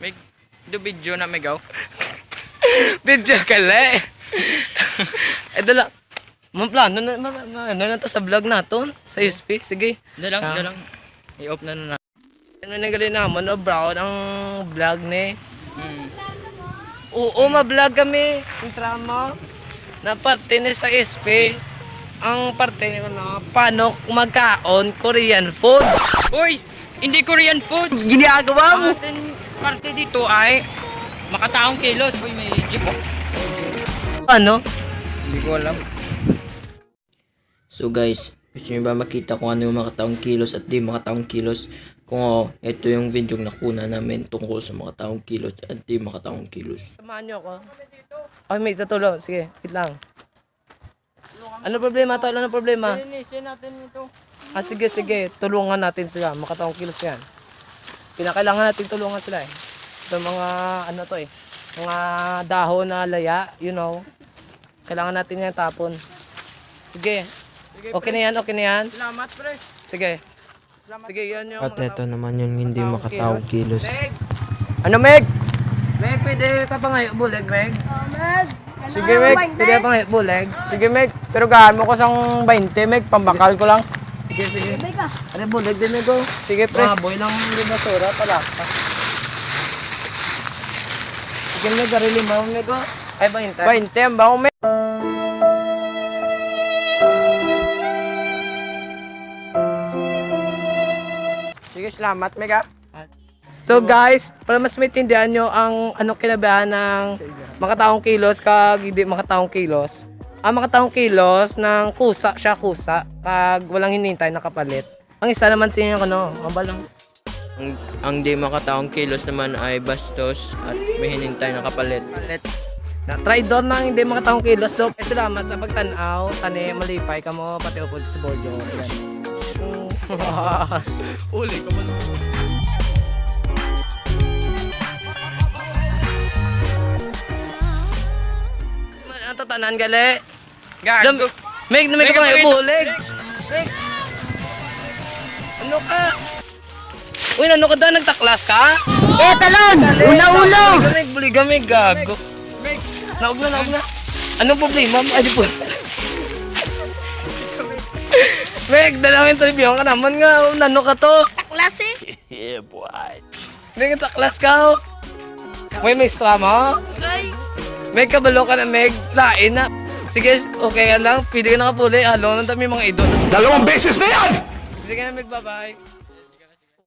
May do video na megaw. Video ka le. Dala. Plano na to sa vlog naton sa SP. Sige. Dalang. I-off na. Ano nagalin naman no bro ang vlog ni. Oo, ma-vlog kami. Yung trama na parte ni sa SP. Ang parte ni ano, paano magkaon Korean food. Uy! Hindi Korean food! Ginagawa mo. Ang parte dito ay makataong kilos. Uy, may jeep oh. Ano? Hindi ko alam. So guys, gusto niyo ba makita kung ano yung makataong kilos at di makataong kilos? Kung ito yung video na nakuna namin tungkol sa makataong kilos at di makataong kilos. Samahan niyo ako. Ay, may tutulong. Sige, wait lang. Ano problema, tol? Ano problema? Linisin natin ito. Sige. Tulungan natin sila. Makataong kilos yan. Pinakailangan natin tulungan sila eh. Ito mga, ano to eh. Mga dahon na laya, you know. Kailangan natin yan tapon. Sige. Okay na yan? Salamat, pre. Sige. Sige, yan yung At ito naman yung hindi makataong kilos. Meg! Ano, Meg? Meg, pwede ka pa ngayon buleg, Meg? Meg, Sige, Meg. Pwede ka pa ngayon buleg? Sige, Meg. Pero gahan mo ko sang 20, Meg. Pambakal ko lang. Sige. Meg ka. Ano buleg din, Meg? Oh. Sige, pre. Mga boy lang yung basura pala. Sige, Meg. Garili mo, Meg. Oh. Ay, 20. 20 ang baho, Meg. Sige, salamat, Meg, ah. So guys, para mas maintindihan nyo ang anong kinabahan ng makataong kilos kag hindi makataong kilos. Ang makataong kilos ng kusa kag walang hinintay na kapalit. Ang isa naman siya ano, mabalang. Ang di makataong kilos naman ay bastos at may hinintay na kapalit. Kapalit. Na traidor na ang hindi makataong kilos do. Salamat sa pagtanaw, tani malipay kamo pati upod sa Borjo. Uli ko man. Ang tatanan gali. Gago. Meg ka Meg, pa Meg. ubulig. Meg. Ano ka? Uy, ano ka da? Nagtaklas ka? Talon! Ulo! Buligamig, gago. Meg. Naog na. Anong problema? Ay, di po. Meg, dalawang interview ka naman nga. Nano ka to? Taklas eh. Hindi ka taklas ka. May straw mo? Ay. Meg, kabalo ka na, Meg. Lain na. Sige, okay ka lang. Pwede ka nakapuli. Halo, nang dami mga idol. 2 beses na yan! Sige na, Meg. Bye-bye.